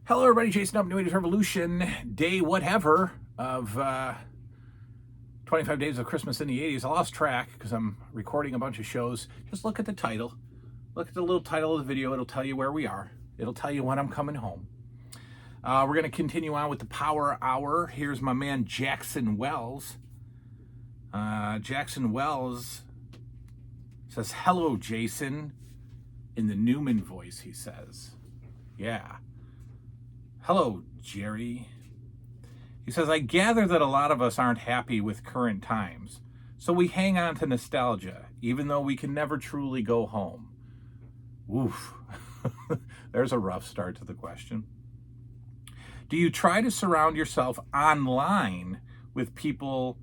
Hello, everybody. Jason up, New Age Revolution, day whatever of 25 Days of Christmas in the 80s. I lost track because I'm recording a bunch of shows. Just look at the title. Look at the little title of the video. It'll tell you where we are. It'll tell you when I'm coming home. We're going to continue on with the Power Hour. Here's my man Jackson Wells. Jackson Wells says, "Hello, Jason," in the Newman voice, he says. Yeah. "Hello, Jerry." He says, "I gather that a lot of us aren't happy with current times, so we hang on to nostalgia, even though we can never truly go home." Oof. There's a rough start to the question. "Do you try to surround yourself online with people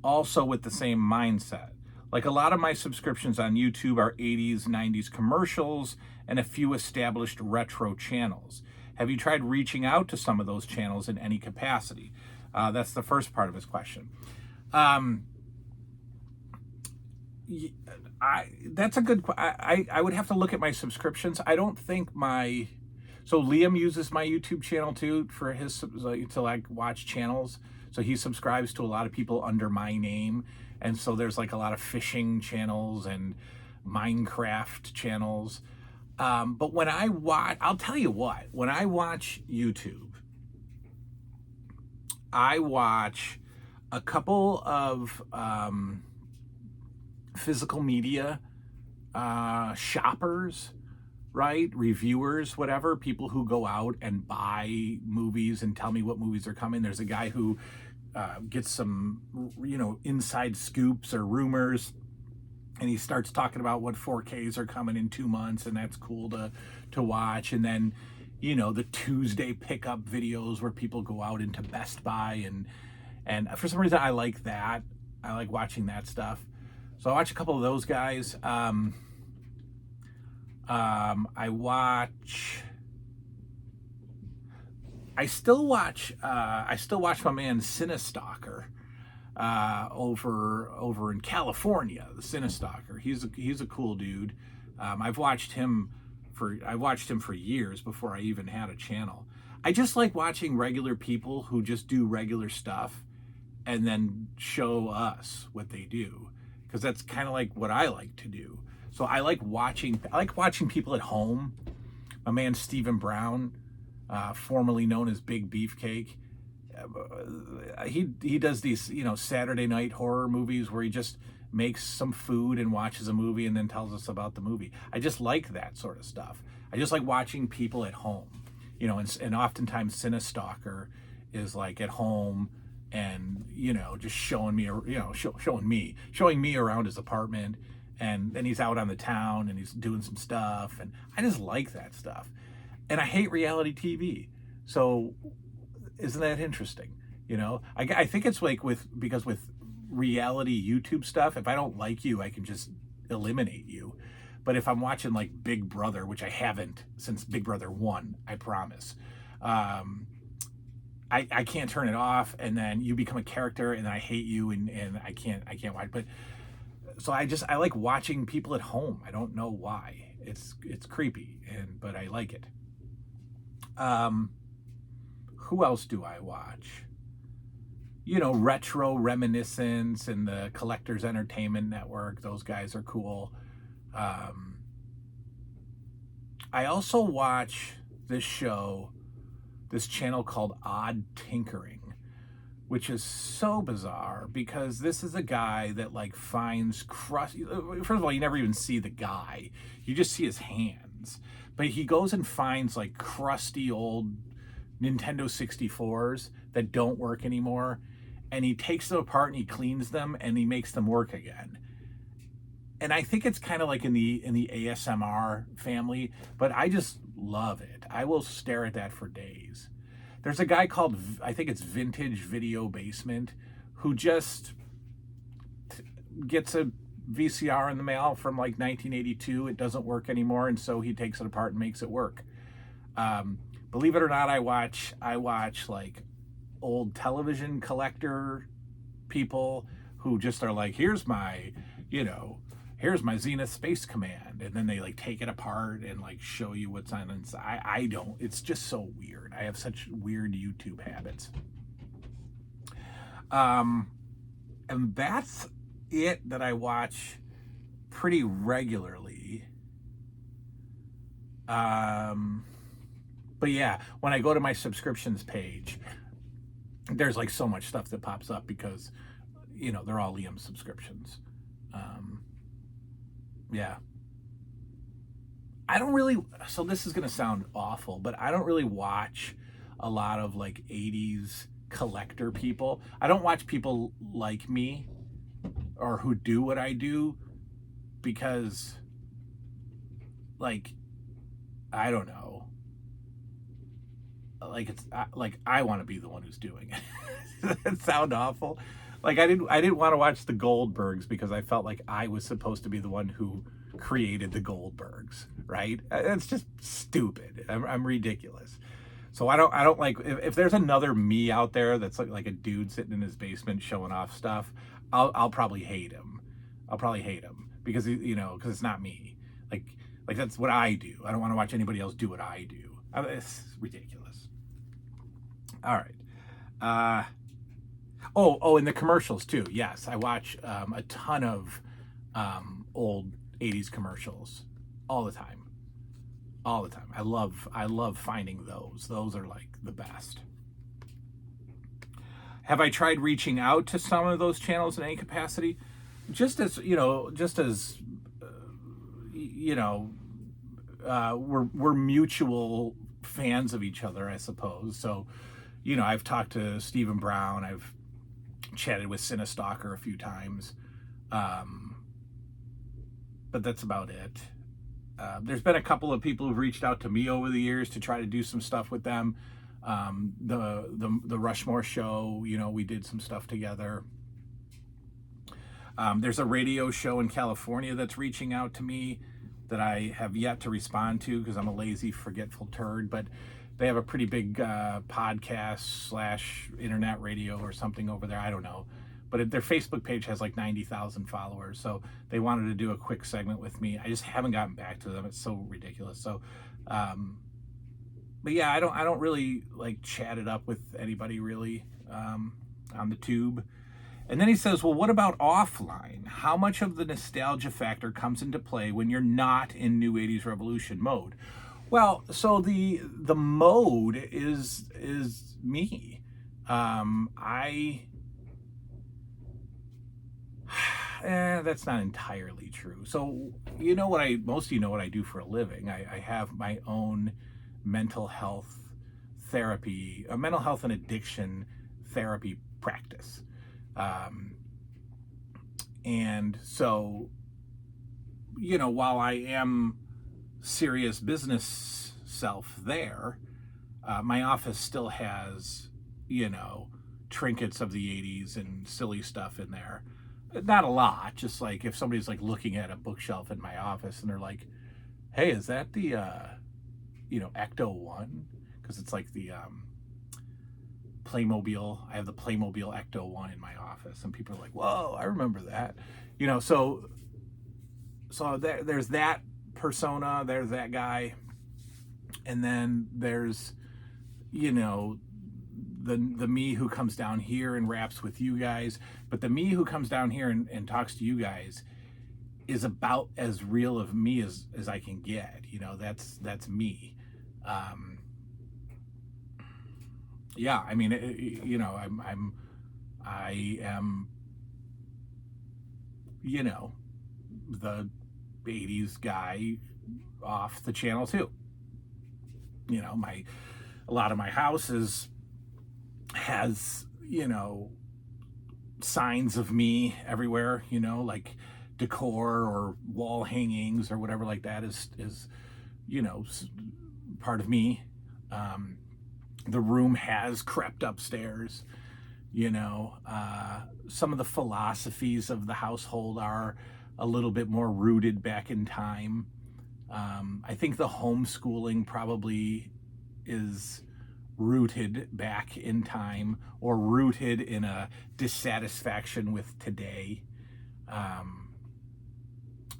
also with the same mindset? Like a lot of my subscriptions on YouTube are 80s, 90s commercials and a few established retro channels. Have you tried reaching out to some of those channels in any capacity?" That's the first part of his question. That's a good. I would have to look at my subscriptions. I don't think my. So Liam uses my YouTube channel too for his to like watch channels. So he subscribes to a lot of people under my name, and so there's like a lot of fishing channels and Minecraft channels. But when I watch, I'll tell you what, when I watch YouTube, I watch a couple of physical media shoppers, right? Reviewers, whatever, people who go out and buy movies and tell me what movies are coming. There's a guy who gets some, inside scoops or rumors, and he starts talking about what 4Ks are coming in 2 months, and that's cool to watch. And then, the Tuesday pickup videos where people go out into Best Buy, and for some reason I like that. I like watching that stuff. So I watch a couple of those guys. I still watch my man Cinestalker over in California. The Cinestalker. He's a cool dude. I've watched him for years before I even had a channel. I just like watching regular people who just do regular stuff and then show us what they do, because that's kind of like what I like to do. So I like watching people at home. My man Stephen Brown, formerly known as Big Beefcake, he does these Saturday night horror movies where he just makes some food and watches a movie and then tells us about the movie. I just like that sort of stuff. I just like watching people at home, and oftentimes Cinestalker is like at home and just showing me around his apartment, and then he's out on the town and he's doing some stuff, and I just like that stuff. And I hate reality TV. So isn't that interesting? I think it's like because with reality YouTube stuff, if I don't like you, I can just eliminate you. But if I'm watching like Big Brother, which I haven't since Big Brother 1, I promise, I can't turn it off, and then you become a character and I hate you, and I can't watch. But so I like watching people at home. I don't know why. It's creepy, but I like it. Who else do I watch? Retro Reminiscence and the Collectors Entertainment Network. Those guys are cool. I also watch this channel called Odd Tinkering, which is so bizarre because this is a guy that like finds crusty. First of all, you never even see the guy; you just see his hands. But he goes and finds like crusty old Nintendo 64s that don't work anymore, and he takes them apart and he cleans them and he makes them work again. And I think it's kind of like in the ASMR family, but I just love it. I will stare at that for days. There's a guy called, I think it's Vintage Video Basement, who just gets a VCR in the mail from like 1982. It doesn't work anymore, and so he takes it apart and makes it work. Believe it or not, I watch like old television collector people who just are like, here's my here's my Zenith Space Command, and then they like take it apart and like show you what's on inside. I don't. It's just so weird. I have such weird YouTube habits. And that's it that I watch pretty regularly. But yeah, when I go to my subscriptions page, there's like so much stuff that pops up because, you know, they're all Liam subscriptions. Yeah. I don't really, so this is going to sound awful, but I don't really watch a lot of like 80s collector people. I don't watch people like me or who do what I do because, like, I don't know. Like, it's like I want to be the one who's doing it. Does that sound awful? Like I didn't want to watch the Goldbergs because I felt like I was supposed to be the one who created the Goldbergs, right? It's just stupid. I'm ridiculous. So I don't like if there's another me out there that's like a dude sitting in his basement showing off stuff, I'll probably hate him. I'll probably hate him because because it's not me. Like that's what I do. I don't want to watch anybody else do what I do. It's ridiculous. All right. Oh, and the commercials too. Yes, I watch a ton of old 80s commercials all the time. All the time. I love finding those. Those are like the best. Have I tried reaching out to some of those channels in any capacity? Just as we're mutual fans of each other, I suppose. So, I've talked to Stephen Brown. I've chatted with Cinestalker a few times. But that's about it. There's been a couple of people who've reached out to me over the years to try to do some stuff with them. The Rushmore show, we did some stuff together. There's a radio show in California that's reaching out to me that I have yet to respond to because I'm a lazy, forgetful turd, but they have a pretty big podcast / internet radio or something over there. I don't know. But their Facebook page has like 90,000 followers. So they wanted to do a quick segment with me. I just haven't gotten back to them. It's so ridiculous. So, but yeah, I don't really like chat it up with anybody really on the tube. And then he says, well, what about offline? How much of the nostalgia factor comes into play when you're not in New 80s Revolution mode? Well, so the mode is me. That's not entirely true. So most of you know what I do for a living. I have my own mental health therapy, a mental health and addiction therapy practice. And so, while I am serious business self there, my office still has, trinkets of the 80s and silly stuff in there. Not a lot, just like if somebody's like looking at a bookshelf in my office and they're like, hey, is that the, Ecto-1? Because it's like the Playmobil. I have the Playmobil Ecto-1 in my office, and people are like, whoa, I remember that. So there's that persona, there's that guy. And then there's, the me who comes down here and raps with you guys, but the me who comes down here and talks to you guys is about as real of me as I can get. That's me. Yeah, I mean, I am, the 80s guy off the channel too. A lot of my house has signs of me everywhere, like decor or wall hangings or whatever like that is part of me. The room has crept upstairs. Some of the philosophies of the household are a little bit more rooted back in time. I think the homeschooling probably is rooted back in time or rooted in a dissatisfaction with today.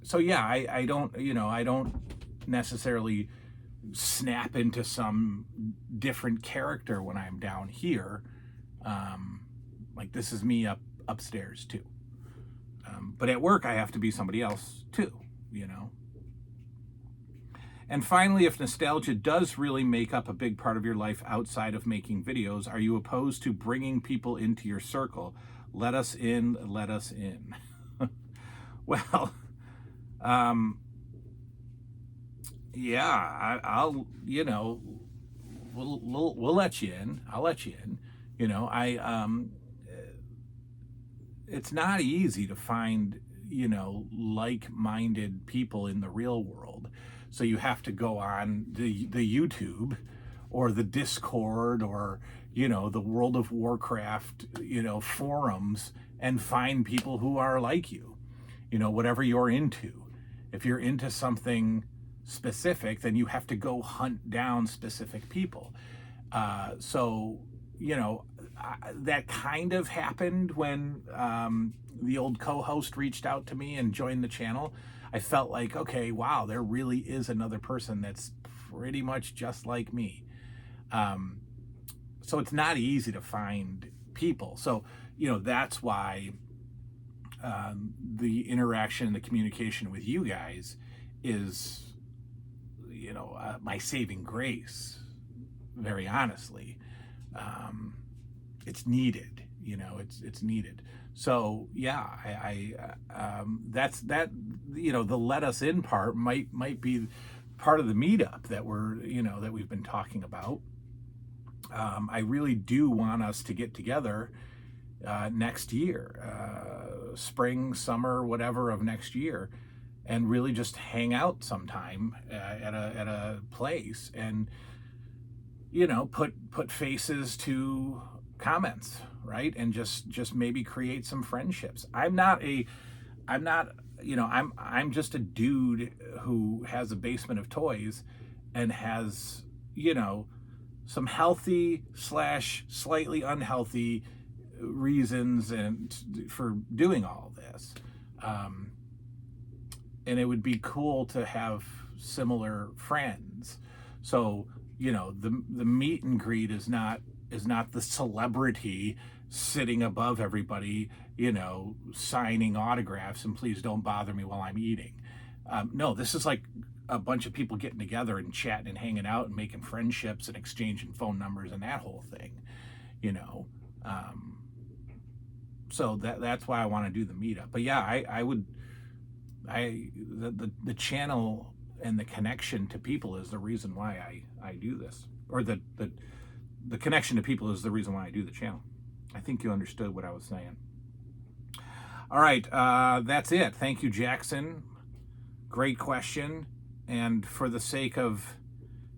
So yeah, I don't, I don't necessarily snap into some different character when I'm down here. Like this is me upstairs too. But at work, I have to be somebody else too, you know. And finally, if nostalgia does really make up a big part of your life outside of making videos, are you opposed to bringing people into your circle? Let us in, let us in. Well, yeah, I'll, we'll let you in. I'll let you in. It's not easy to find, like-minded people in the real world. So you have to go on the YouTube or the Discord or, the World of Warcraft, forums and find people who are like you, whatever you're into. If you're into something specific, then you have to go hunt down specific people. So, that kind of happened when the old co-host reached out to me and joined the channel. I felt like, okay, wow, there really is another person that's pretty much just like me. So it's not easy to find people. So, that's why the interaction and the communication with you guys is, my saving grace, very honestly. It's needed, it's needed. So yeah, that's that, the let us in part might be part of the meetup that that we've been talking about. I really do want us to get together next year, spring, summer, whatever of next year, and really just hang out sometime at a place and put faces to comments, right? And just maybe create some friendships. I'm just a dude who has a basement of toys and has, some healthy / slightly unhealthy reasons and for doing all this. And it would be cool to have similar friends. So, the meet and greet is not the celebrity sitting above everybody, signing autographs and please don't bother me while I'm eating. No, this is like a bunch of people getting together and chatting and hanging out and making friendships and exchanging phone numbers and that whole thing, So that's why I want to do the meetup. But yeah, the channel and the connection to people is the reason why I do this, or the connection to people is the reason why I do the channel. I think you understood what I was saying. All right, that's it. Thank you, Jackson. Great question. And for the sake of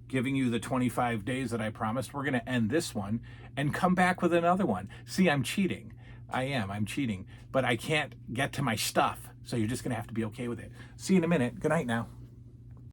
giving you the 25 days that I promised, we're going to end this one and come back with another one. See, I'm cheating. I'm cheating, but I can't get to my stuff. So you're just going to have to be okay with it. See you in a minute. Good night now.